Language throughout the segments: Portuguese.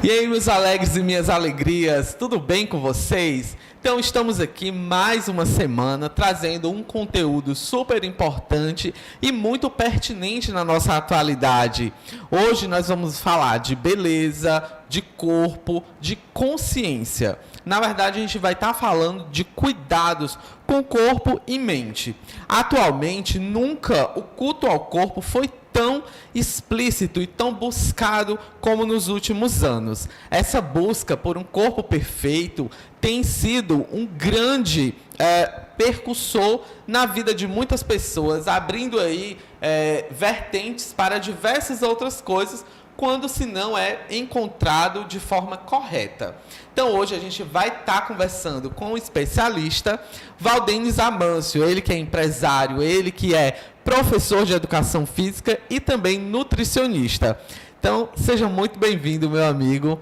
E aí, meus alegres e minhas alegrias, tudo bem com vocês? Então, estamos aqui mais uma semana trazendo um conteúdo super importante e muito pertinente na nossa atualidade. Hoje nós vamos falar de beleza, de corpo, de consciência. Na verdade, a gente vai estar falando de cuidados com corpo e mente. Atualmente, nunca o culto ao corpo foi tão explícito e tão buscado como nos últimos anos. Essa busca por um corpo perfeito tem sido um grande percussor na vida de muitas pessoas, abrindo aí vertentes para diversas outras coisas, quando se não é encontrado de forma correta. Então hoje a gente vai estar conversando com o especialista Valdenis Amâncio, ele que é empresário, ele que é professor de educação física e também nutricionista. Então seja muito bem-vindo, meu amigo.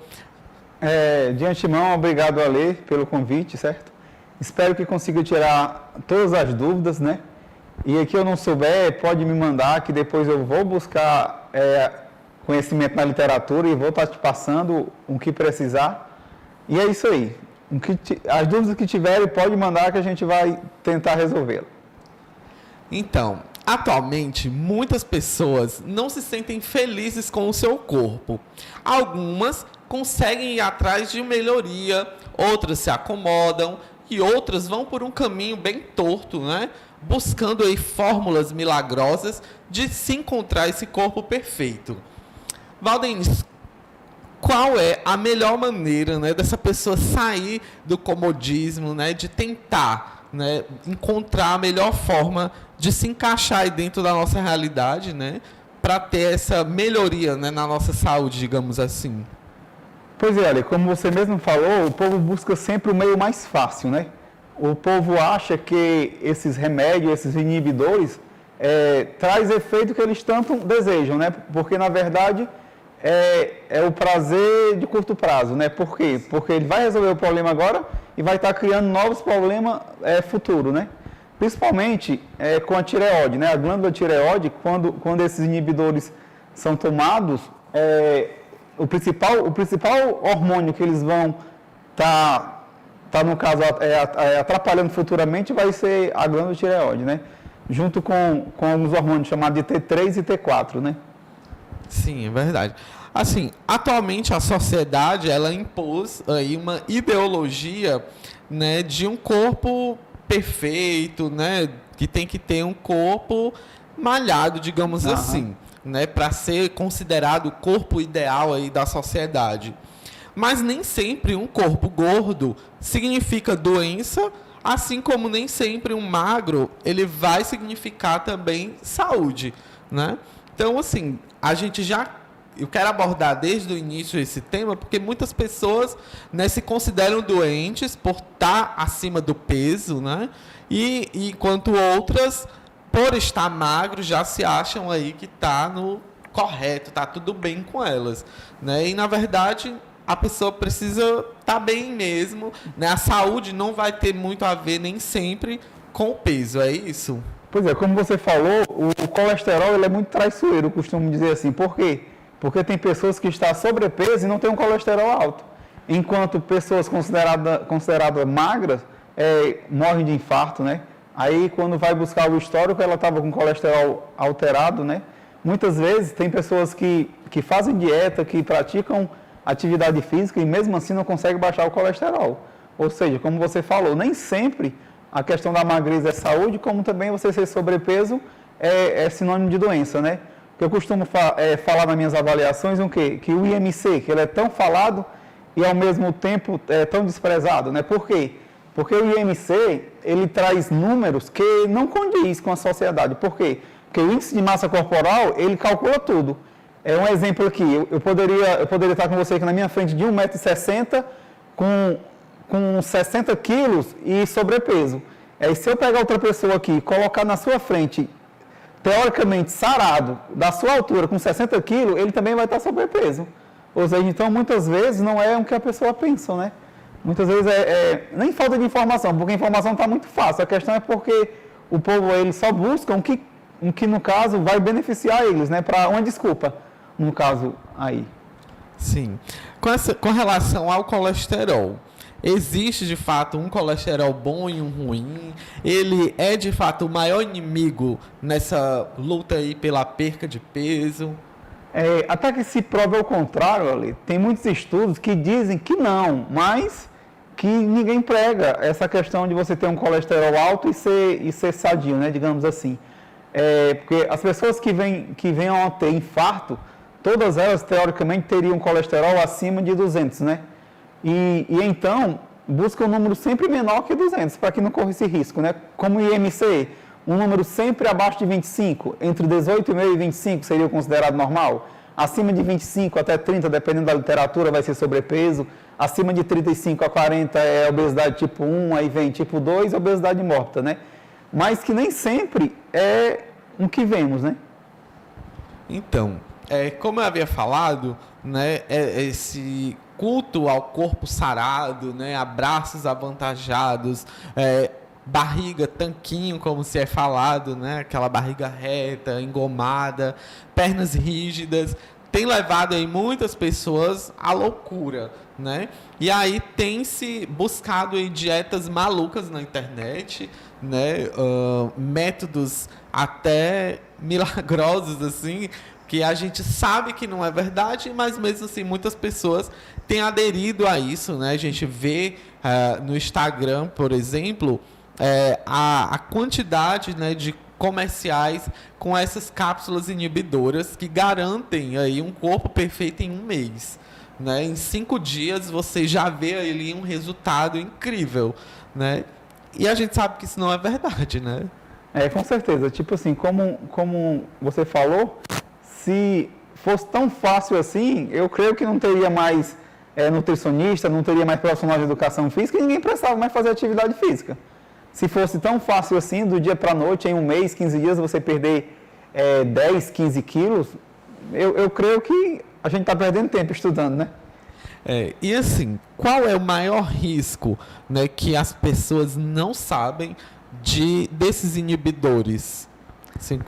De antemão, obrigado, Ale, pelo convite, certo? Espero que consiga tirar todas as dúvidas, né? E aqui eu não souber, pode me mandar, que depois eu vou buscar conhecimento na literatura e vou estar te passando o que precisar. E é isso aí. As dúvidas que tiverem, pode mandar que a gente vai tentar resolvê-las. Então, atualmente, muitas pessoas não se sentem felizes com o seu corpo. Algumas conseguem ir atrás de melhoria, outras se acomodam e outras vão por um caminho bem torto, né? Buscando aí fórmulas milagrosas de se encontrar esse corpo perfeito. Valdenis, qual é a melhor maneira, né, dessa pessoa sair do comodismo, né, de tentar, né, encontrar a melhor forma de se encaixar aí dentro da nossa realidade, né, para ter essa melhoria, né, na nossa saúde, digamos assim? Pois é, Ale, como você mesmo falou, o povo busca sempre o meio mais fácil, né? O povo acha que esses remédios, esses inibidores, traz efeito que eles tanto desejam, né? Porque, na verdade, é o prazer de curto prazo, né? Por quê? Porque ele vai resolver o problema agora e vai estar criando novos problemas futuro, né? Principalmente com a tireoide, né? A glândula tireoide, quando esses inibidores são tomados, o principal hormônio que eles vão no caso, atrapalhando futuramente vai ser a glândula tireoide, né? Junto com alguns hormônios chamados de T3 e T4, né? Sim, é verdade. Assim, atualmente a sociedade, ela impôs aí uma ideologia, né, de um corpo perfeito, né, que tem que ter um corpo malhado, digamos assim, né, para ser considerado o corpo ideal aí da sociedade. Mas nem sempre um corpo gordo significa doença, assim como nem sempre um magro, ele vai significar também saúde, né? Então, assim, eu quero abordar desde o início esse tema, porque muitas pessoas, né, se consideram doentes por estar acima do peso, né? E enquanto outras, por estar magro, já se acham aí que está no correto, está tudo bem com elas, né? E, na verdade, a pessoa precisa estar bem mesmo, né? A saúde não vai ter muito a ver nem sempre com o peso, é isso? Pois é, como você falou, o colesterol ele é muito traiçoeiro, eu costumo dizer assim. Por quê? Porque tem pessoas que estão sobrepeso e não têm um colesterol alto. Enquanto pessoas consideradas magras morrem de infarto, né? Aí, quando vai buscar o histórico, ela estava com colesterol alterado, né? Muitas vezes, tem pessoas que fazem dieta, que praticam atividade física e mesmo assim não conseguem baixar o colesterol. Ou seja, como você falou, nem sempre a questão da magreza é saúde, como também você ser sobrepeso é sinônimo de doença, né? Que eu costumo falar nas minhas avaliações que o IMC, que ele é tão falado e ao mesmo tempo é tão desprezado, né? Por quê? Porque o IMC, ele traz números que não condiz com a sociedade. Por quê? Porque o índice de massa corporal, ele calcula tudo. Um exemplo aqui, eu poderia estar com você aqui na minha frente de 1,60 m com 60 quilos e sobrepeso. Se eu pegar outra pessoa aqui e colocar na sua frente, teoricamente sarado, da sua altura, com 60 quilos, ele também vai estar sobrepeso. Ou seja, então, muitas vezes, não é o que a pessoa pensa, né? Muitas vezes nem falta de informação, porque a informação está muito fácil. A questão é porque o povo, ele só busca um que no caso, vai beneficiar eles, né? Para uma desculpa, no caso aí. Sim. Com relação ao colesterol, existe de fato um colesterol bom e um ruim? Ele é de fato o maior inimigo nessa luta aí pela perca de peso? Até que se prove ao contrário, ali, tem muitos estudos que dizem que não, mas que ninguém prega essa questão de você ter um colesterol alto e ser sadio, né, digamos assim. Porque as pessoas que venham a ter infarto, todas elas, teoricamente, teriam colesterol acima de 200, né? E então, busca um número sempre menor que 200, para que não corra esse risco, né? Como o IMC, um número sempre abaixo de 25, entre 18,5 e 25 seria considerado normal. Acima de 25 até 30, dependendo da literatura, vai ser sobrepeso. Acima de 35 a 40 é obesidade tipo 1, aí vem tipo 2, obesidade mórbida, né? Mas que nem sempre é um que vemos, né? Então, como eu havia falado, né, esse culto ao corpo sarado, né, abraços avantajados, barriga, tanquinho, como se é falado, né, aquela barriga reta, engomada, pernas rígidas, tem levado aí muitas pessoas à loucura, né? E aí tem se buscado aí dietas malucas na internet, né? Métodos até milagrosos assim, que a gente sabe que não é verdade, mas mesmo assim muitas pessoas têm aderido a isso, né? A gente vê no Instagram, por exemplo, a quantidade, né, de comerciais com essas cápsulas inibidoras que garantem aí um corpo perfeito em um mês, né? Em 5 dias você já vê ali um resultado incrível, né? E a gente sabe que isso não é verdade, né? Com certeza. Tipo assim, como você falou, se fosse tão fácil assim, eu creio que não teria mais nutricionista, não teria mais profissional de educação física e ninguém precisava mais fazer atividade física. Se fosse tão fácil assim, do dia para a noite, em um mês, 15 dias, você perder 10, 15 quilos, eu creio que a gente está perdendo tempo estudando, né? E assim, qual é o maior risco, né, que as pessoas não sabem desses inibidores? Assim,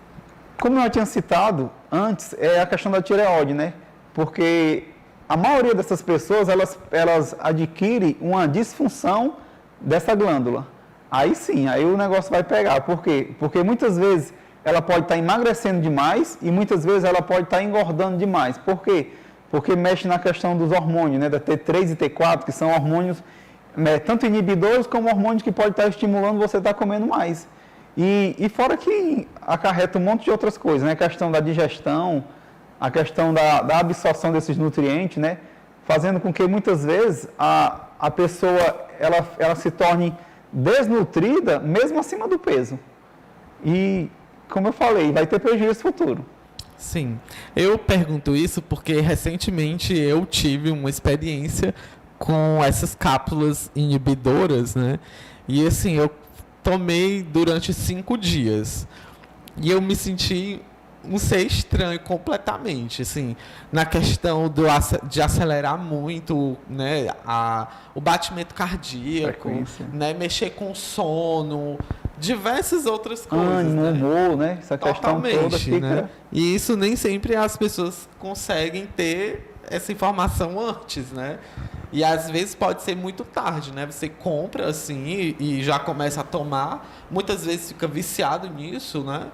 como eu tinha citado antes, é a questão da tireoide, né? Porque a maioria dessas pessoas, elas adquirem uma disfunção dessa glândula. Aí sim, aí o negócio vai pegar. Por quê? Porque muitas vezes ela pode estar emagrecendo demais e muitas vezes ela pode estar engordando demais. Por quê? Porque mexe na questão dos hormônios, né? Da T3 e T4, que são hormônios, tanto inibidores como hormônios que podem estar estimulando você a estar comendo mais. E fora que acarreta um monte de outras coisas, né? A questão da digestão, a questão da absorção desses nutrientes, né? Fazendo com que muitas vezes a pessoa ela se torne desnutrida mesmo acima do peso. E, como eu falei, vai ter prejuízo futuro. Sim, eu pergunto isso porque recentemente eu tive uma experiência com essas cápsulas inibidoras, né? E assim, eu tomei durante 5 dias. E eu me senti um ser estranho completamente, assim, na questão de acelerar muito, né, o batimento cardíaco, né, mexer com sono, diversas outras coisas. Ânimo, humor, né? Essa questão toda fica... né? E isso nem sempre as pessoas conseguem ter essa informação antes, né? E às vezes pode ser muito tarde, né? Você compra assim e já começa a tomar, muitas vezes fica viciado nisso, né?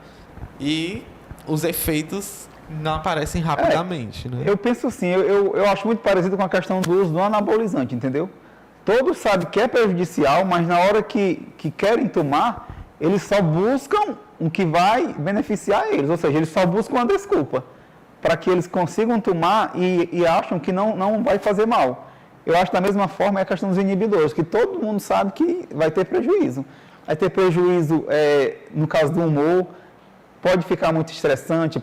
E os efeitos não aparecem rapidamente, né? Eu penso assim, eu acho muito parecido com a questão do uso do anabolizante, entendeu? Todos sabem que é prejudicial, mas na hora que querem tomar, eles só buscam o que vai beneficiar eles, ou seja, eles só buscam uma desculpa para que eles consigam tomar e acham que não vai fazer mal. Eu acho da mesma forma a questão dos inibidores, que todo mundo sabe que vai ter prejuízo. Vai ter prejuízo no caso do humor, pode ficar muito estressante,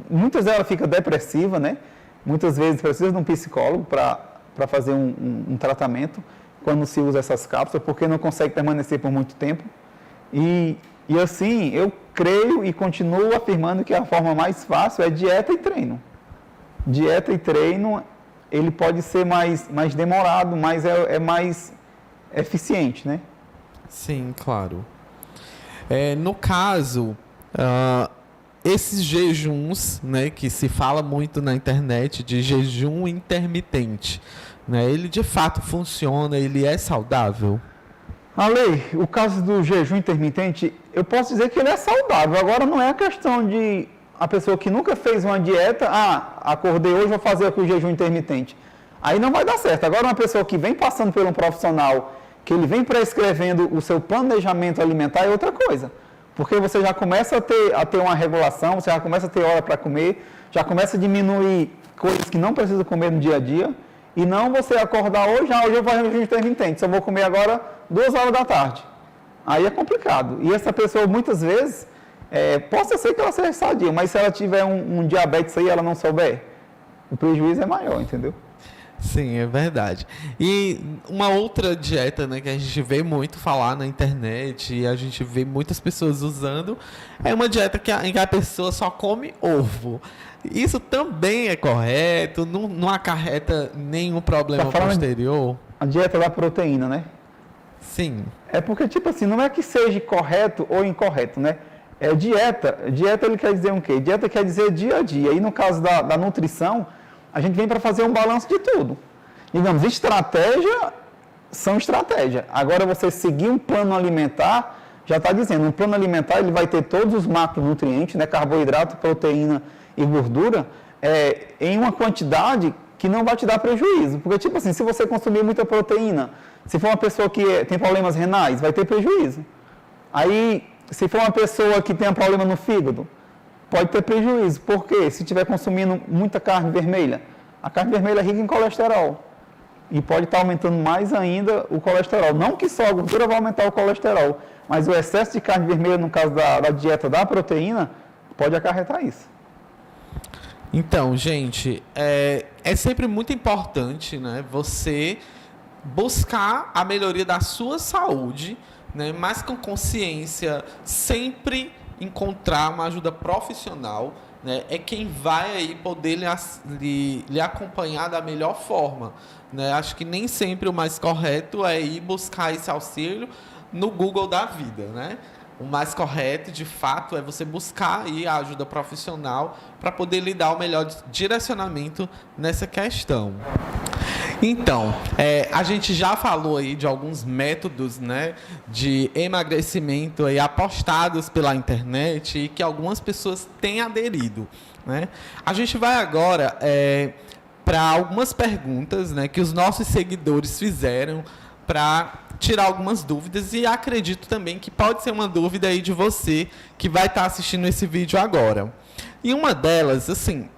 muitas delas ficam depressivas, né? Muitas vezes precisa de um psicólogo para fazer um tratamento quando se usa essas cápsulas, porque não consegue permanecer por muito tempo. E assim, eu creio e continuo afirmando que a forma mais fácil é dieta e treino. Dieta e treino, ele pode ser mais demorado, mas é mais eficiente, né? Sim, claro. No caso, esses jejuns, né, que se fala muito na internet de jejum intermitente, né, ele de fato funciona, ele é saudável? Ale, o caso do jejum intermitente, eu posso dizer que ele é saudável. Agora não é a questão de a pessoa que nunca fez uma dieta, acordei hoje, vou fazer aqui o jejum intermitente. Aí não vai dar certo. Agora uma pessoa que vem passando por um profissional, que ele vem prescrevendo o seu planejamento alimentar é outra coisa. Porque você já começa a ter uma regulação, você já começa a ter hora para comer, já começa a diminuir coisas que não precisa comer no dia a dia, e não você acordar hoje, hoje eu vou fazer um jejum intermitente, só vou comer agora 2 horas da tarde. Aí é complicado. E essa pessoa, muitas vezes, possa ser que ela seja sadia, mas se ela tiver um diabetes aí e ela não souber, o prejuízo é maior, entendeu? Sim, é verdade. E uma outra dieta, né, que a gente vê muito falar na internet e a gente vê muitas pessoas usando, é uma dieta em que a pessoa só come ovo. Isso também é correto? Não acarreta nenhum problema posterior? A dieta da proteína, né? Sim. É porque, tipo assim, não é que seja correto ou incorreto, né? Dieta ele quer dizer o quê? Dieta quer dizer dia a dia. E no caso da nutrição, a gente vem para fazer um balanço de tudo. Digamos, estratégia são estratégia. Agora, você seguir um plano alimentar, já está dizendo, um plano alimentar ele vai ter todos os macronutrientes, né, carboidrato, proteína e gordura, em uma quantidade que não vai te dar prejuízo. Porque, tipo assim, se você consumir muita proteína, se for uma pessoa que tem problemas renais, vai ter prejuízo. Aí, se for uma pessoa que tem um problema no fígado, pode ter prejuízo. Por quê? Se estiver consumindo muita carne vermelha, a carne vermelha é rica em colesterol. E pode estar aumentando mais ainda o colesterol. Não que só a gordura vai aumentar o colesterol, mas o excesso de carne vermelha, no caso da dieta da proteína, pode acarretar isso. Então, gente, é sempre muito importante, né, você buscar a melhoria da sua saúde, né, mas com consciência, sempre encontrar uma ajuda profissional, né, é quem vai aí poder lhe acompanhar da melhor forma, né? Acho que nem sempre o mais correto é ir buscar esse auxílio no Google da vida, né? O mais correto, de fato, é você buscar aí a ajuda profissional para poder lhe dar o melhor direcionamento nessa questão. Então, a gente já falou aí de alguns métodos, né, de emagrecimento aí apostados pela internet e que algumas pessoas têm aderido, né? A gente vai agora para algumas perguntas, né, que os nossos seguidores fizeram para tirar algumas dúvidas e acredito também que pode ser uma dúvida aí de você que vai estar assistindo esse vídeo agora. E uma delas, assim,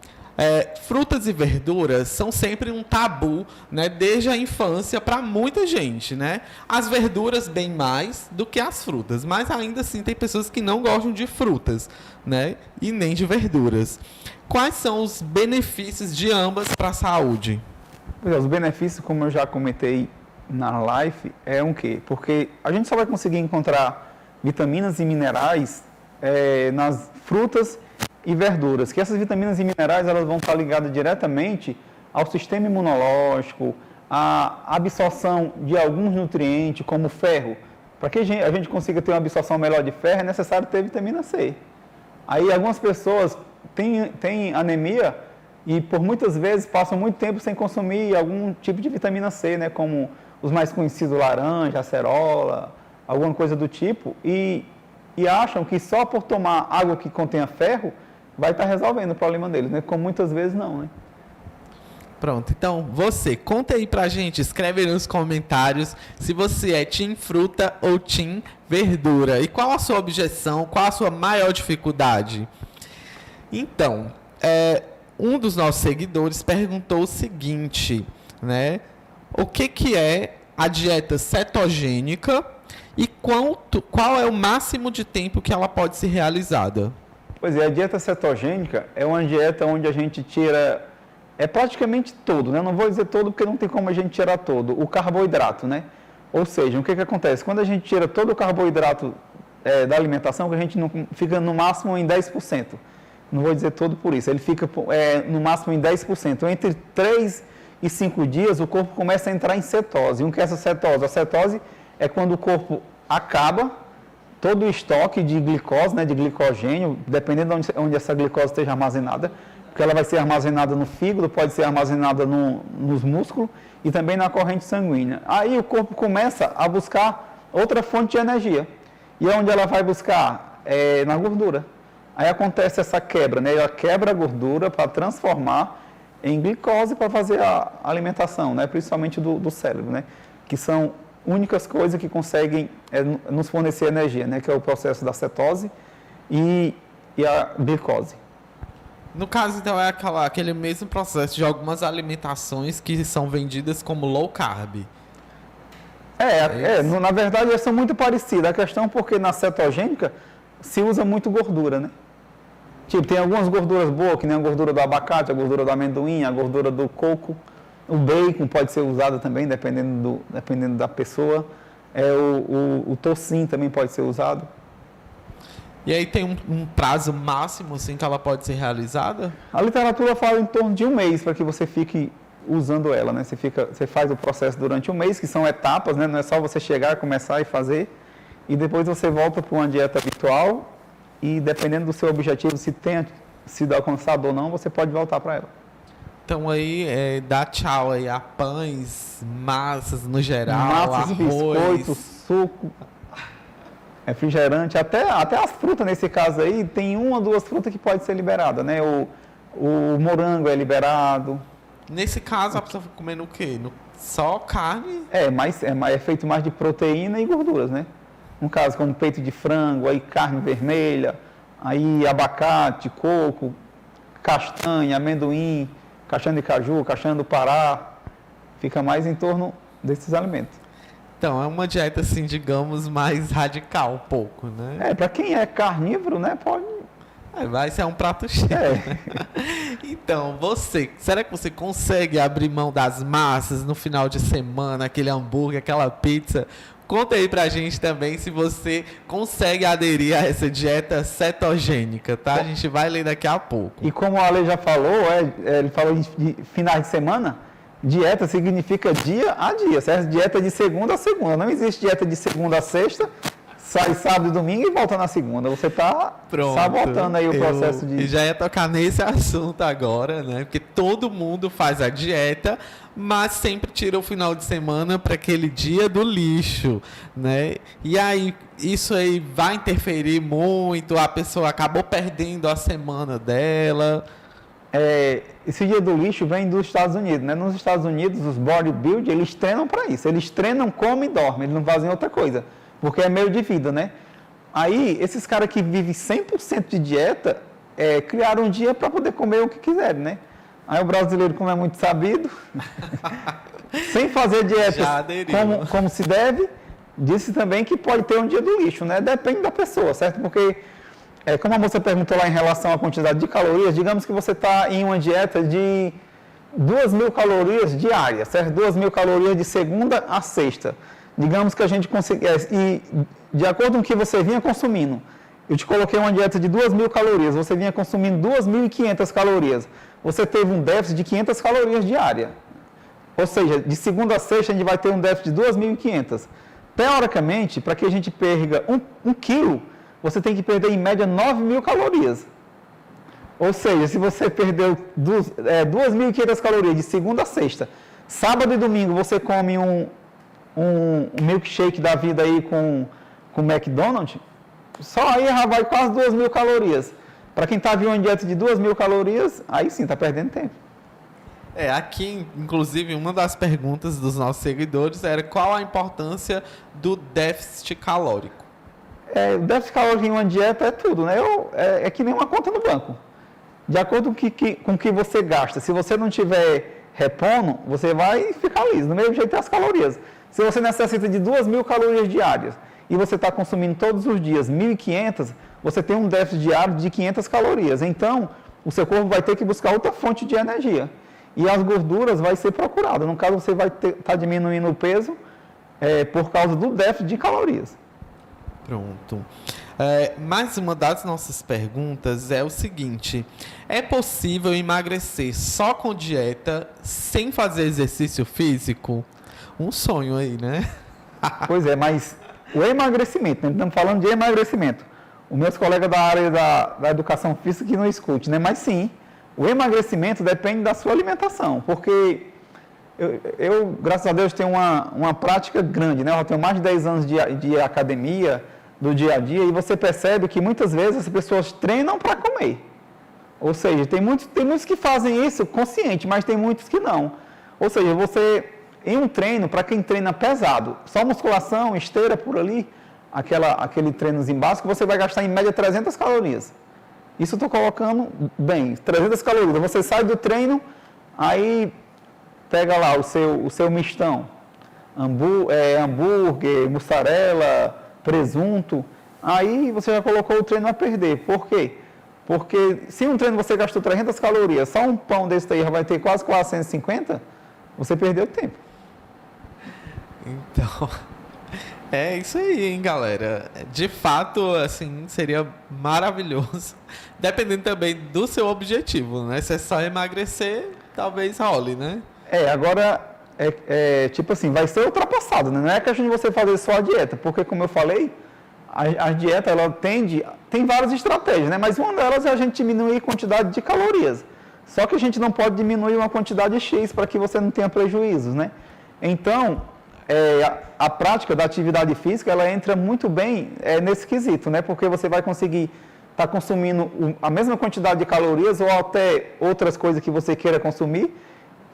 frutas e verduras são sempre um tabu, né, desde a infância para muita gente, né? As verduras bem mais do que as frutas, mas ainda assim tem pessoas que não gostam de frutas, né, e nem de verduras. Quais são os benefícios de ambas para a saúde? Os benefícios, como eu já comentei na live, é o quê? Porque a gente só vai conseguir encontrar vitaminas e minerais nas frutas e verduras, que essas vitaminas e minerais elas vão estar ligadas diretamente ao sistema imunológico, à absorção de alguns nutrientes, como ferro. Para que a gente consiga ter uma absorção melhor de ferro, é necessário ter vitamina C. Aí algumas pessoas têm anemia e por muitas vezes passam muito tempo sem consumir algum tipo de vitamina C, né, como os mais conhecidos laranja, acerola, alguma coisa do tipo, e acham que só por tomar água que contenha ferro vai estar resolvendo o problema deles, né? Como muitas vezes não, né? Pronto, então você, conta aí pra gente, escreve aí nos comentários se você é team fruta ou team verdura. E qual a sua objeção, qual a sua maior dificuldade? Então, um dos nossos seguidores perguntou o seguinte, né? O que é a dieta cetogênica e qual é o máximo de tempo que ela pode ser realizada? Pois é, a dieta cetogênica é uma dieta onde a gente tira, praticamente todo, né? Não vou dizer todo porque não tem como a gente tirar todo, o carboidrato, né? Ou seja, o que acontece? Quando a gente tira todo o carboidrato da alimentação, que a gente não, fica no máximo em 10%. Não vou dizer todo por isso, ele fica no máximo em 10%. Entre 3 e 5 dias, o corpo começa a entrar em cetose. E o que é essa cetose? A cetose é quando o corpo acaba todo o estoque de glicose, né, de glicogênio, dependendo de onde essa glicose esteja armazenada, porque ela vai ser armazenada no fígado, pode ser armazenada nos músculos e também na corrente sanguínea. Aí o corpo começa a buscar outra fonte de energia. E onde ela vai buscar? Na gordura. Aí acontece essa quebra, né? Ela quebra a gordura para transformar em glicose para fazer a alimentação, né? Principalmente do cérebro, né? Que são únicas coisas que conseguem nos fornecer energia, né? Que é o processo da cetose e a glicose. No caso, então, é aquele mesmo processo de algumas alimentações que são vendidas como low carb. Na verdade, elas são muito parecidas. A questão é porque na cetogênica se usa muito gordura, né? Tipo, tem algumas gorduras boas, que nem a gordura do abacate, a gordura do amendoim, a gordura do coco. O bacon pode ser usado também, dependendo da pessoa. O tocinho também pode ser usado. E aí tem um prazo máximo, assim, que ela pode ser realizada? A literatura fala em torno de 1 mês para que você fique usando ela, né? Você faz o processo durante 1 mês, que são etapas, né? Não é só você chegar, começar e fazer. E depois você volta para uma dieta habitual e dependendo do seu objetivo, se tenha sido alcançado ou não, você pode voltar para ela. Então aí, dá tchau aí a pães, massas no geral, massas, arroz... biscoitos, suco, refrigerante, até as frutas nesse caso aí, tem 1 ou 2 frutas que pode ser liberada, né? O morango é liberado. Nesse caso, a pessoa fica comendo o quê? Só carne? É feito mais de proteína e gorduras, né? No caso, como peito de frango, aí carne vermelha, aí abacate, coco, castanha, amendoim, castanha de caju, castanha do Pará. Fica mais em torno desses alimentos. Então, é uma dieta, assim, digamos, mais radical um pouco, né? Para quem é carnívoro, né, pode... Vai ser um prato cheio. Então, será que você consegue abrir mão das massas no final de semana, aquele hambúrguer, aquela pizza? Conta aí pra gente também se você consegue aderir a essa dieta cetogênica, tá? A gente vai ler daqui a pouco. E como a Ale já falou, ele falou de finais de semana, dieta significa dia a dia, certo? Dieta de segunda a segunda. Não existe dieta de segunda a sexta, sai sábado e domingo e volta na segunda. Você está sabotando aí o processo de... E já ia tocar nesse assunto agora, né? Porque todo mundo faz a dieta, mas sempre tira o final de semana para aquele dia do lixo, né? E aí, isso aí vai interferir muito, a pessoa acabou perdendo a semana dela. Esse dia do lixo vem dos Estados Unidos, né? Nos Estados Unidos, os bodybuilders, eles treinam para isso. Eles treinam, comem e dormem, eles não fazem outra coisa. Porque é meio de vida, né? Aí, esses caras que vivem 100% de dieta, criaram um dia para poder comer o que quiserem, né? Aí o brasileiro, como é muito sabido, sem fazer dieta como se deve, disse também que pode ter um dia do lixo, né? Depende da pessoa, certo? Porque, como a moça perguntou lá em relação à quantidade de calorias, digamos que você está em uma dieta de 2.000 calorias diárias, certo? 2.000 calorias de segunda a sexta. Digamos que a gente consegue, e de acordo com o que você vinha consumindo, eu te coloquei uma dieta de 2.000 calorias, você vinha consumindo 2.500 calorias, você teve um déficit de 500 calorias diária. Ou seja, de segunda a sexta a gente vai ter um déficit de 2.500. Teoricamente, para que a gente perca 1 quilo, você tem que perder em média 9.000 calorias. Ou seja, se você perdeu 2.500 calorias de segunda a sexta, sábado e domingo você come um milkshake da vida aí com McDonald's, só aí já vai quase 2.000 calorias. Para quem está vindo em dieta de 2.000 calorias, aí sim, está perdendo tempo. Aqui, inclusive, uma das perguntas dos nossos seguidores era qual a importância do déficit calórico. O déficit calórico em uma dieta é tudo, né? É que nem uma conta no banco. De acordo com o que você gasta, se você não tiver repondo, você vai ficar liso. Do mesmo jeito tem as calorias. Se você necessita de 2.000 calorias diárias e você está consumindo todos os dias 1.500, você tem um déficit diário de 500 calorias. Então, o seu corpo vai ter que buscar outra fonte de energia. E as gorduras vai ser procurada. No caso, você vai estar diminuindo o peso por causa do déficit de calorias. Pronto. Mais uma das nossas perguntas é o seguinte: é possível emagrecer só com dieta, sem fazer exercício físico? Um sonho aí, né? Pois é, mas O emagrecimento, né? Estamos falando de emagrecimento. Os meus colegas da área da educação física que não escute, né? Mas sim, o emagrecimento depende da sua alimentação, porque graças a Deus, tenho uma prática grande, né? Eu tenho mais de 10 anos de academia, do dia a dia, e você percebe que muitas vezes as pessoas treinam para comer. Ou seja, tem muitos que fazem isso consciente, mas tem muitos que não. Ou seja, em um treino, para quem treina pesado, só musculação, esteira por ali, aquele treinozinho básico, você vai gastar em média 300 calorias. Isso eu estou colocando bem, 300 calorias. Você sai do treino, aí pega lá o seu mistão, hambúrguer, mussarela, presunto, aí você já colocou o treino a perder. Por quê? Porque se um treino você gastou 300 calorias, só um pão desse aí já vai ter quase 450, você perdeu tempo. Então, é isso aí, hein, galera. De fato, assim, seria maravilhoso. Dependendo também do seu objetivo, né? Se é só emagrecer, talvez role, né? Agora, tipo assim, vai ser ultrapassado, né? Não é questão de você fazer só a dieta, porque como eu falei, a dieta, ela tem várias estratégias, né? Mas uma delas é a gente diminuir a quantidade de calorias. Só que a gente não pode diminuir uma quantidade X para que você não tenha prejuízos, né? Então, a prática da atividade física, ela entra muito bem nesse quesito, né? Porque você vai conseguir estar consumindo a mesma quantidade de calorias ou até outras coisas que você queira consumir,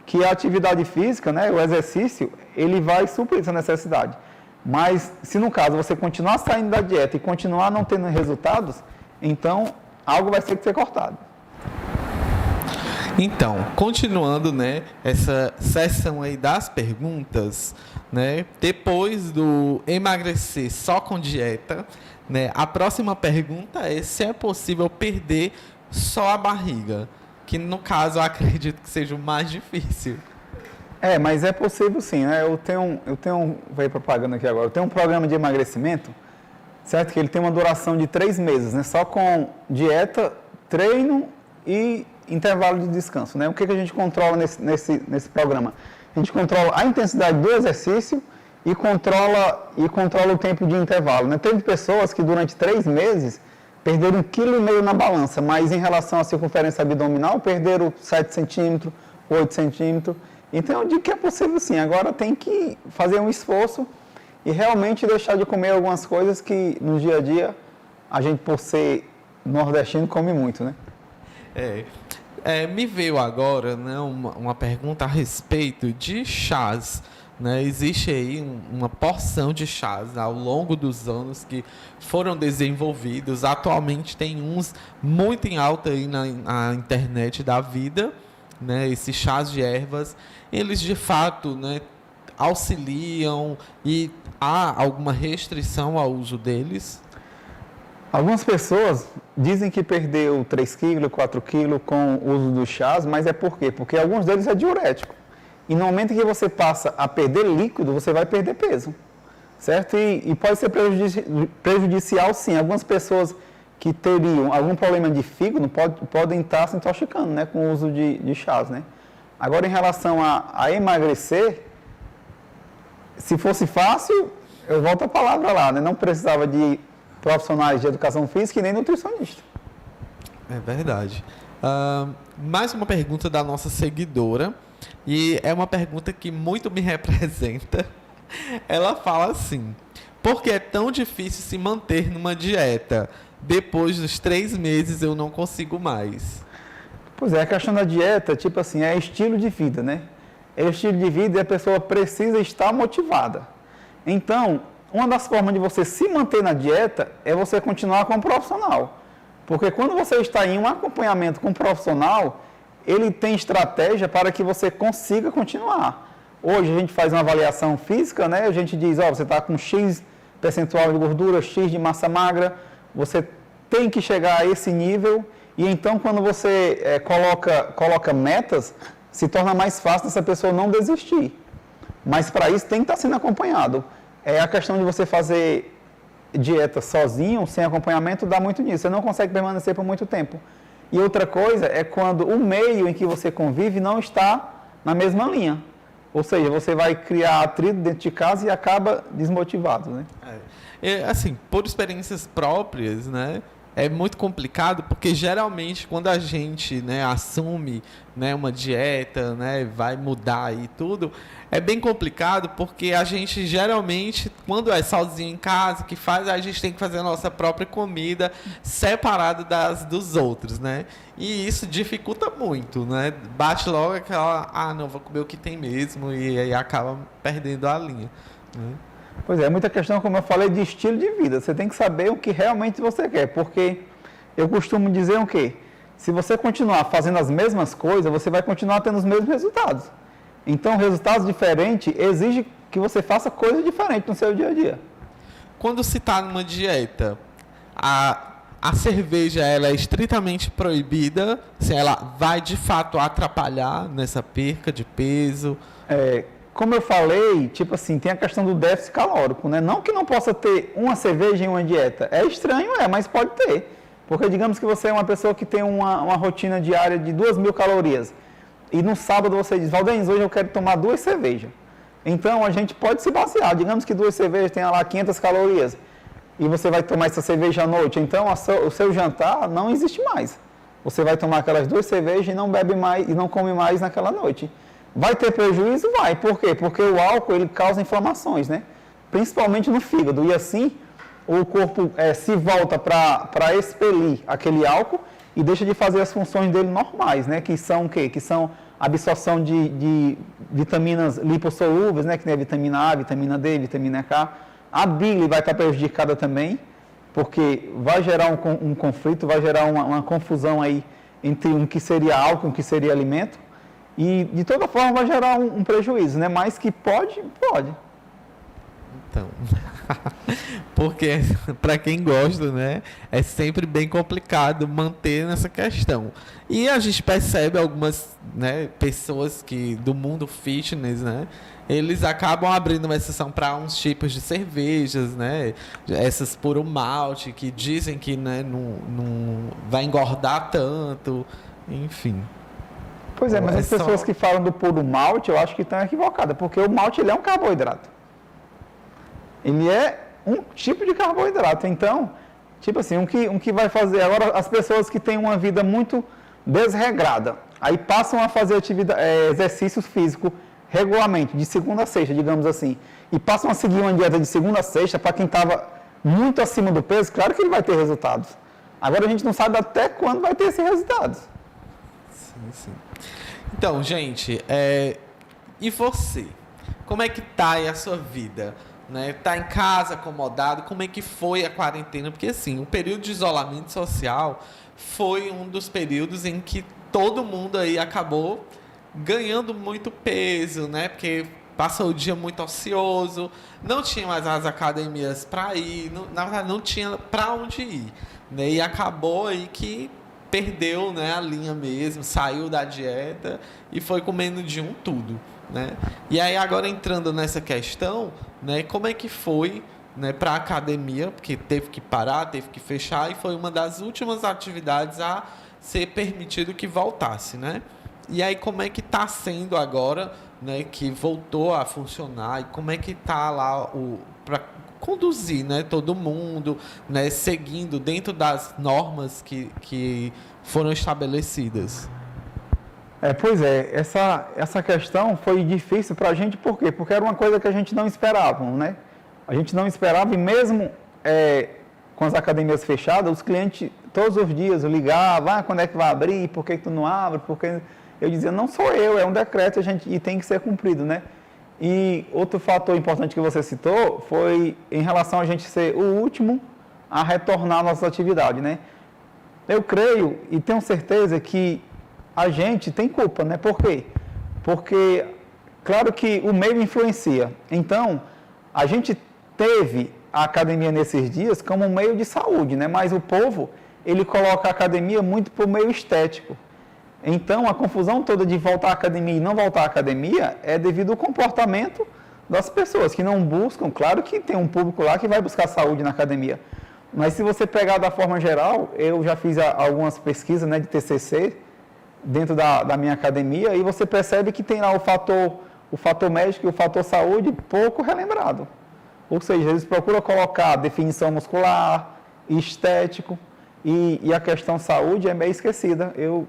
que a atividade física, né, o exercício, ele vai suprir essa necessidade. Mas, se no caso você continuar saindo da dieta e continuar não tendo resultados, então algo vai ter que ser cortado. Então, continuando, né, essa sessão aí das perguntas, né, depois do emagrecer só com dieta, né, a próxima pergunta é se é possível perder só a barriga. Que no caso eu acredito que seja o mais difícil. Mas é possível sim, né? Veio propaganda aqui agora, eu tenho um programa de emagrecimento, certo? Que ele tem uma duração de 3 meses, né? Só com dieta, treino e intervalo de descanso, né? O que a gente controla nesse programa? A gente controla a intensidade do exercício e controla o tempo de intervalo, né? Teve pessoas que durante 3 meses perderam 1,5 kg na balança, mas em relação à circunferência abdominal, perderam 7 centímetros, 8 centímetros. Então, eu digo que é possível sim. Agora tem que fazer um esforço e realmente deixar de comer algumas coisas que no dia a dia a gente, por ser nordestino, come muito, né? Me veio agora, né, uma pergunta a respeito de chás. Né? Existe aí uma porção de chás ao longo dos anos que foram desenvolvidos. Atualmente tem uns muito em alta aí na internet da vida, né? Esses chás de ervas, eles de fato, né, auxiliam e há alguma restrição ao uso deles? Algumas pessoas dizem que perdeu 3 kg, 4 kg com o uso dos chás, mas é por quê? Porque alguns deles é diurético. E no momento que você passa a perder líquido, você vai perder peso, certo? E pode ser prejudicial, sim. Algumas pessoas que teriam algum problema de fígado podem estar se intoxicando, né, com o uso de chás, né? Agora, em relação a emagrecer, se fosse fácil, eu volto a palavra lá, né? Não precisava de profissionais de educação física e nem nutricionista. É verdade. Mais uma pergunta da nossa seguidora. E é uma pergunta que muito me representa. Ela fala assim: por que é tão difícil se manter numa dieta? Depois dos 3 meses eu não consigo mais. Pois é, a questão da dieta, tipo assim, é estilo de vida, né? É estilo de vida e a pessoa precisa estar motivada. Então, uma das formas de você se manter na dieta é você continuar com um profissional. Porque quando você está em um acompanhamento com um profissional, ele tem estratégia para que você consiga continuar. Hoje a gente faz uma avaliação física, né? A gente diz, você está com X percentual de gordura, X de massa magra, você tem que chegar a esse nível, e então quando você coloca metas, se torna mais fácil essa pessoa não desistir. Mas para isso tem que estar sendo acompanhado. É a questão de você fazer dieta sozinho, sem acompanhamento, dá muito nisso. Você não consegue permanecer por muito tempo. E outra coisa é quando o meio em que você convive não está na mesma linha. Ou seja, você vai criar atrito dentro de casa e acaba desmotivado, né? Assim, por experiências próprias, né? É muito complicado porque geralmente quando a gente, né, assume, né, uma dieta, né, vai mudar e tudo, é bem complicado porque a gente geralmente, quando é sozinho em casa, que faz, a gente tem que fazer a nossa própria comida separada dos outros, né? E isso dificulta muito, né? Bate logo aquela, não, vou comer o que tem mesmo e aí acaba perdendo a linha, né? Pois é, muita questão, como eu falei, de estilo de vida. Você tem que saber o que realmente você quer, porque eu costumo dizer o quê? Se você continuar fazendo as mesmas coisas, você vai continuar tendo os mesmos resultados. Então, resultados diferentes exigem que você faça coisas diferentes no seu dia a dia. Quando se está numa dieta, a cerveja ela é estritamente proibida, assim, ela vai de fato atrapalhar nessa perca de peso? Como eu falei, tipo assim, tem a questão do déficit calórico, né? Não que não possa ter uma cerveja em uma dieta. É estranho, mas pode ter. Porque digamos que você é uma pessoa que tem uma rotina diária de 2.000 calorias. E no sábado você diz, Valdenis, hoje eu quero tomar 2 cervejas. Então a gente pode se basear. Digamos que 2 cervejas tenham lá 500 calorias. E você vai tomar essa cerveja à noite. Então o seu jantar não existe mais. Você vai tomar aquelas 2 cervejas e não bebe mais e não come mais naquela noite. Vai ter prejuízo? Vai. Por quê? Porque o álcool ele causa inflamações, né? Principalmente no fígado. E assim, o corpo se volta para expelir aquele álcool e deixa de fazer as funções dele normais, né? Que são o quê? Que são a absorção de vitaminas lipossolúveis, né? Que nem a vitamina A, vitamina D, vitamina K. A bile vai estar prejudicada também, porque vai gerar um conflito, vai gerar uma confusão aí entre um que seria álcool e um que seria alimento. E, de toda forma, vai gerar um prejuízo, né? Mas que pode. Então, porque para quem gosta, né, é sempre bem complicado manter nessa questão. E a gente percebe algumas, né, pessoas que do mundo fitness, né, eles acabam abrindo uma exceção para uns tipos de cervejas, né, essas puro malte, que dizem que, né, não vai engordar tanto, enfim. Pois é, mas as pessoas que falam do puro malte, eu acho que estão equivocadas, porque o malte ele é um carboidrato. Ele é um tipo de carboidrato. Então, tipo assim, um que vai fazer... Agora, as pessoas que têm uma vida muito desregrada, aí passam a fazer exercícios físicos regularmente, de segunda a sexta, digamos assim, e passam a seguir uma dieta de segunda a sexta, para quem estava muito acima do peso, claro que ele vai ter resultados. Agora, a gente não sabe até quando vai ter esses resultados. Sim. Então, gente, e você? Como é que tá aí a sua vida? Né? Tá em casa, acomodado? Como é que foi a quarentena? Porque, assim, o período de isolamento social foi um dos períodos em que todo mundo aí acabou ganhando muito peso, né? Porque passou o dia muito ocioso, não tinha mais as academias para ir, na verdade, não tinha para onde ir, né? E acabou aí que perdeu, né, a linha mesmo, saiu da dieta e foi comendo de um tudo, né? E aí agora entrando nessa questão, né, como é que foi, né, para a academia, porque teve que parar, teve que fechar e foi uma das últimas atividades a ser permitido que voltasse, né? E aí como é que está sendo agora, né, que voltou a funcionar e como é que está lá para conduzir, né, todo mundo, né, seguindo dentro das normas que foram estabelecidas? Pois é, essa questão foi difícil para a gente, por quê? Porque era uma coisa que a gente não esperava, né? A gente não esperava e mesmo com as academias fechadas, os clientes todos os dias ligavam, quando é que vai abrir, por que tu não abre, porque eu dizia, não sou eu, é um decreto e tem que ser cumprido, né? E outro fator importante que você citou foi em relação a gente ser o último a retornar à nossa atividade, né? Eu creio e tenho certeza que a gente tem culpa, né? Por quê? Porque, claro que o meio influencia. Então, a gente teve a academia nesses dias como um meio de saúde, né? Mas o povo, ele coloca a academia muito por meio estético. Então, a confusão toda de voltar à academia e não voltar à academia é devido ao comportamento das pessoas que não buscam. Claro que tem um público lá que vai buscar saúde na academia. Mas se você pegar da forma geral, eu já fiz algumas pesquisas, né, de TCC dentro da minha academia e você percebe que tem lá o fator o fator médico e o fator saúde pouco relembrado. Ou seja, eles procuram colocar definição muscular, estético, e a questão saúde é meio esquecida. Eu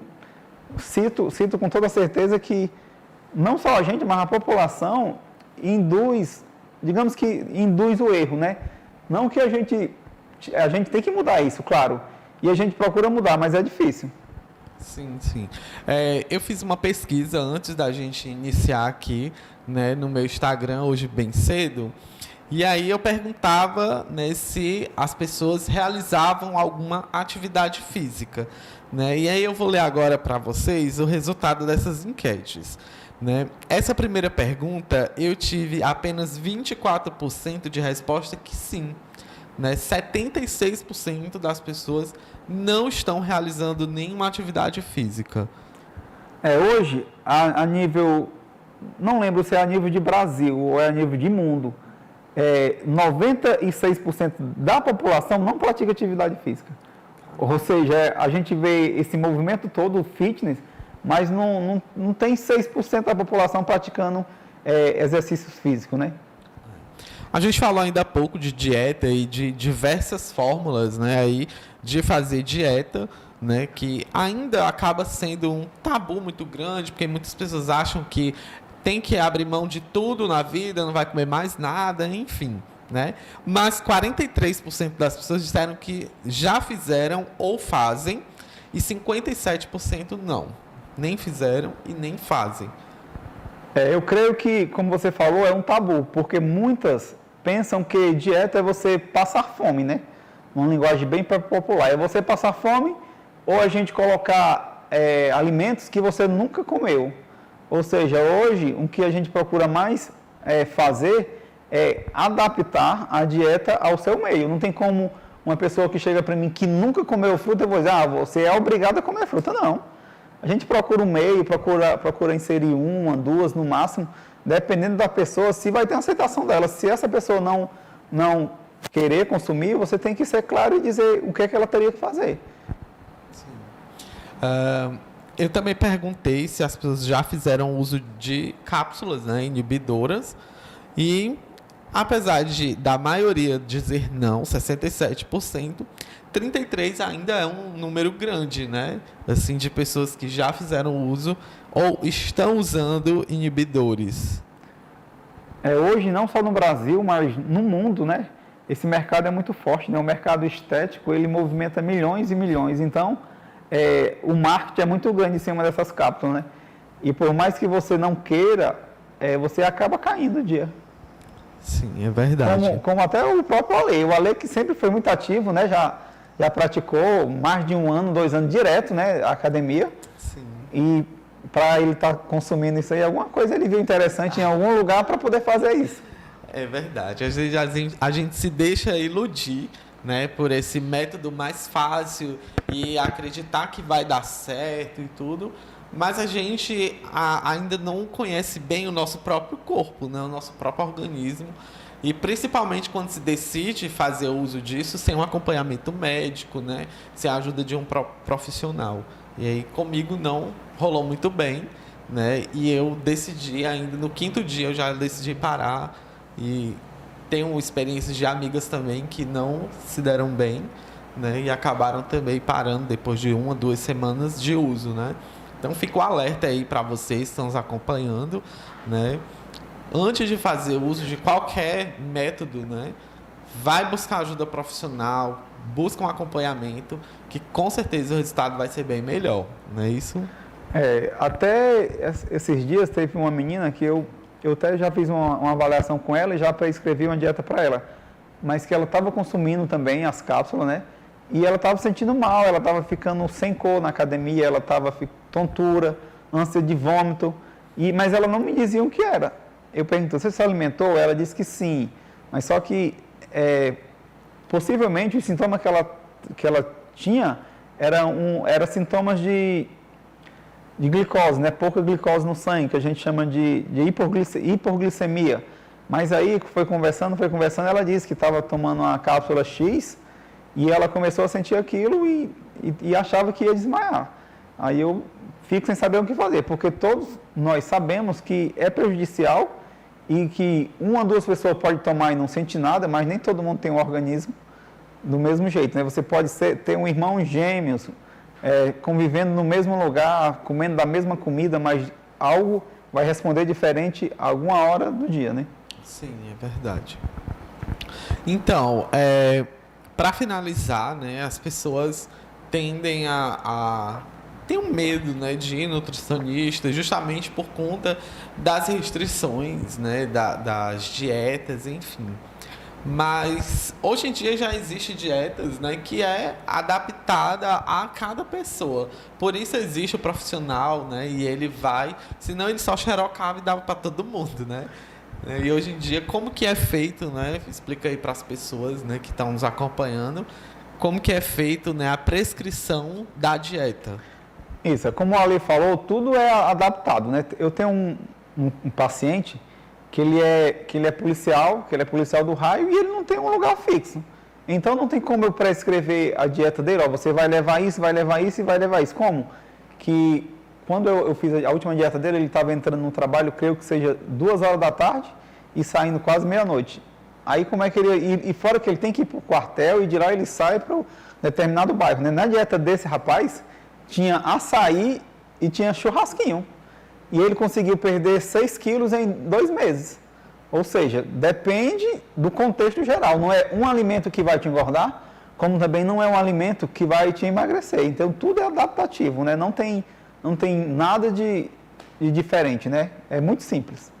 cito com toda certeza que não só a gente, mas a população induz, digamos que induz o erro, né? Não que a gente tem que mudar isso, claro, e a gente procura mudar, mas é difícil. Sim, sim. Eu fiz uma pesquisa antes da gente iniciar aqui, né, no meu Instagram, hoje bem cedo, e aí eu perguntava, né, se as pessoas realizavam alguma atividade física, né? E aí eu vou ler agora para vocês o resultado dessas enquetes, né? Essa primeira pergunta, eu tive apenas 24% de resposta que sim, né? 76% das pessoas não estão realizando nenhuma atividade física. Hoje, a nível, não lembro se é a nível de Brasil ou é a nível de mundo, 96% da população não pratica atividade física. Ou seja, a gente vê esse movimento todo, fitness, mas não tem 6% da população praticando exercícios físicos, né? A gente falou ainda há pouco de dieta e de diversas fórmulas, né, aí, de fazer dieta, né, que ainda acaba sendo um tabu muito grande, porque muitas pessoas acham que tem que abrir mão de tudo na vida, não vai comer mais nada, enfim, né? Mas 43% das pessoas disseram que já fizeram ou fazem, e 57% não, nem fizeram e nem fazem. Eu creio que, como você falou, é um tabu, porque muitas pensam que dieta é você passar fome, né? Uma linguagem bem popular. É você passar fome ou a gente colocar alimentos que você nunca comeu. Ou seja, hoje, o que a gente procura mais fazer é adaptar a dieta ao seu meio. Não tem como uma pessoa que chega para mim que nunca comeu fruta, eu vou dizer, você é obrigado a comer fruta. Não. A gente procura um meio, procura inserir uma, duas no máximo, dependendo da pessoa, se vai ter aceitação dela. Se essa pessoa não querer consumir, você tem que ser claro e dizer o que é que ela teria que fazer. Sim. Eu também perguntei se as pessoas já fizeram uso de cápsulas, né, inibidoras, e apesar da maioria dizer não, 67%, 33% ainda é um número grande, né? Assim, de pessoas que já fizeram uso ou estão usando inibidores. Hoje, não só no Brasil, mas no mundo, né? Esse mercado é muito forte, né? O mercado estético, ele movimenta milhões e milhões. Então, o marketing é muito grande em cima dessas cápsulas, né? E por mais que você não queira, você acaba caindo no dia. Sim, é verdade. Como até o próprio Ale. O Ale, que sempre foi muito ativo, né? Já praticou mais de 1 ano, 2 anos direto, né? A academia. Sim. E para ele estar consumindo isso aí, alguma coisa ele viu interessante em algum lugar para poder fazer isso. É verdade. Às vezes a gente se deixa iludir, né, por esse método mais fácil e acreditar que vai dar certo e tudo, mas a gente ainda não conhece bem o nosso próprio corpo, né, o nosso próprio organismo, e principalmente quando se decide fazer uso disso sem um acompanhamento médico, né, sem a ajuda de um profissional. E aí comigo não rolou muito bem, né, e eu decidi ainda no 5º dia, eu já decidi parar. E tenho experiências de amigas também que não se deram bem, né? E acabaram também parando depois de 1 ou 2 semanas de uso, né? Então fico alerta aí para vocês que estão nos acompanhando, né? Antes de fazer uso de qualquer método, né? Vai buscar ajuda profissional, busca um acompanhamento, que com certeza o resultado vai ser bem melhor, não é isso? Até esses dias teve uma menina que eu até já fiz uma avaliação com ela e já prescrevi uma dieta para ela, mas que ela estava consumindo também as cápsulas, né? E ela estava sentindo mal, ela estava ficando sem cor na academia, ela estava tontura, ânsia de vômito, mas ela não me dizia o que era. Eu perguntei, você se alimentou? Ela disse que sim, mas só que possivelmente os sintomas que ela tinha eram sintomas de glicose, né? Pouca glicose no sangue, que a gente chama de hipoglicemia. Mas aí foi conversando, ela disse que estava tomando uma cápsula X e ela começou a sentir aquilo e achava que ia desmaiar. Aí eu fico sem saber o que fazer, porque todos nós sabemos que é prejudicial e que uma ou duas pessoas podem tomar e não sente nada, mas nem todo mundo tem um organismo do mesmo jeito, né? Você pode ter um irmão gêmeos, convivendo no mesmo lugar, comendo da mesma comida, mas algo vai responder diferente alguma hora do dia, né? Sim, é verdade. Então, para finalizar, né, as pessoas tendem a ter um medo, né, de ir nutricionista justamente por conta das restrições, né, das dietas, enfim. Mas hoje em dia já existe dietas, né, que é adaptada a cada pessoa. Por isso existe o profissional, né, e ele vai, senão ele só xerocava e dava para todo mundo, né? E hoje em dia, como que é feito, né? Explica aí para as pessoas, né, que estão nos acompanhando, como que é feito, né, a prescrição da dieta. Isso, como a Ale falou, tudo é adaptado, né? Eu tenho um paciente que ele é policial do raio e ele não tem um lugar fixo. Então não tem como eu prescrever a dieta dele, ó, você vai levar isso, vai levar isso e vai levar isso. Como? Que quando eu fiz a última dieta dele, ele estava entrando no trabalho, creio que seja 2 horas da tarde e saindo quase meia-noite. Aí como é que ele... E fora que ele tem que ir para o quartel e de lá ele sai para um determinado bairro, né? Na dieta desse rapaz, tinha açaí e tinha churrasquinho. E ele conseguiu perder 6 quilos em 2 meses. Ou seja, depende do contexto geral. Não é um alimento que vai te engordar, como também não é um alimento que vai te emagrecer. Então, tudo é adaptativo, né? Não tem nada de diferente, né? É muito simples.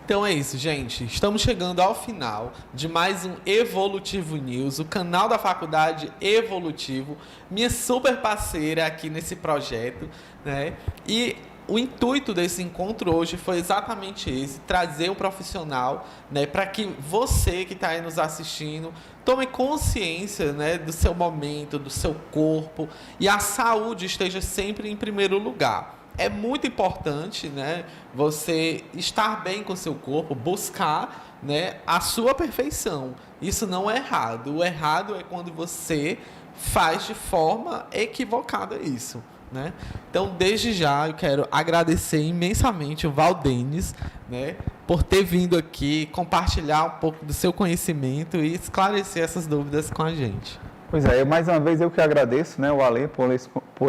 Então é isso, gente. Estamos chegando ao final de mais um Evolutivo News, o canal da Faculdade Evolutivo, minha super parceira aqui nesse projeto, né? E o intuito desse encontro hoje foi exatamente esse, trazer o profissional, né, para que você que está aí nos assistindo tome consciência, né, do seu momento, do seu corpo, e a saúde esteja sempre em primeiro lugar. É muito importante, né, você estar bem com o seu corpo, buscar, né, a sua perfeição. Isso não é errado. O errado é quando você faz de forma equivocada isso, né? Então, desde já, eu quero agradecer imensamente o Valdenis, né, por ter vindo aqui compartilhar um pouco do seu conhecimento e esclarecer essas dúvidas com a gente. Pois é, mais uma vez eu que agradeço, né, o Ale por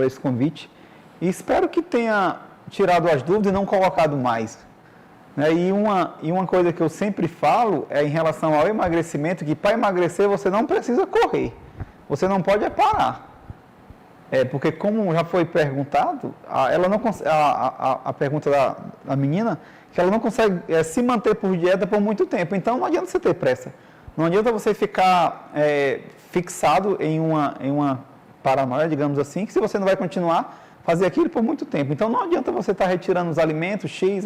esse convite. E espero que tenha tirado as dúvidas e não colocado mais. Né? E uma coisa que eu sempre falo é em relação ao emagrecimento, que para emagrecer você não precisa correr. Você não pode parar. Porque como já foi perguntado, a pergunta da menina, que ela não consegue se manter por dieta por muito tempo. Então não adianta você ter pressa. Não adianta você ficar fixado em uma paranoia, digamos assim, que se você não vai continuar fazer aquilo por muito tempo. Então, não adianta você estar retirando os alimentos X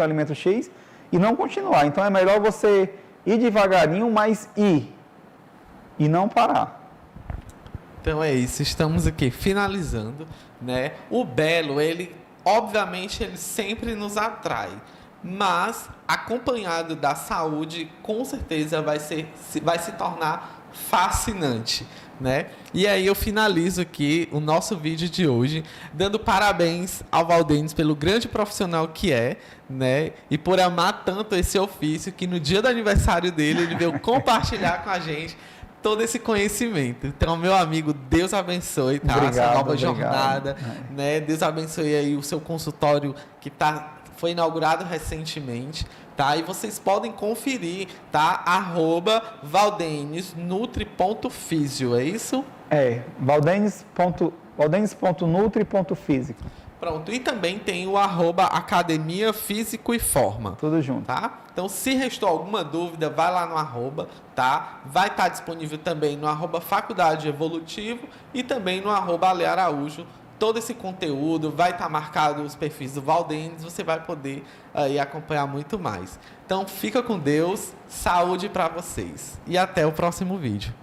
e não continuar. Então, é melhor você ir devagarinho, mas ir e não parar. Então, é isso. Estamos aqui finalizando, né? O belo, ele, obviamente, ele sempre nos atrai. Mas, acompanhado da saúde, com certeza vai se tornar fascinante, né? E aí eu finalizo aqui o nosso vídeo de hoje, dando parabéns ao Valdenis pelo grande profissional que é, né? E por amar tanto esse ofício, que no dia do aniversário dele, ele veio compartilhar com a gente todo esse conhecimento. Então, meu amigo, Deus abençoe, tá? Obrigado, essa nova jornada, né? Deus abençoe aí o seu consultório que foi inaugurado recentemente, tá? E vocês podem conferir, tá? @valdenisnutri.fisio, é isso? valdenis.nutri.físico. Pronto, e também tem o @academia físico e forma. Tudo junto. Tá? Então, se restou alguma dúvida, vai lá no @, tá? Vai estar disponível também no @faculdade evolutivo e também no @Ale Araújo. Todo esse conteúdo vai estar marcado os perfis do Valdenis, você vai poder aí acompanhar muito mais. Então, fica com Deus, saúde para vocês e até o próximo vídeo.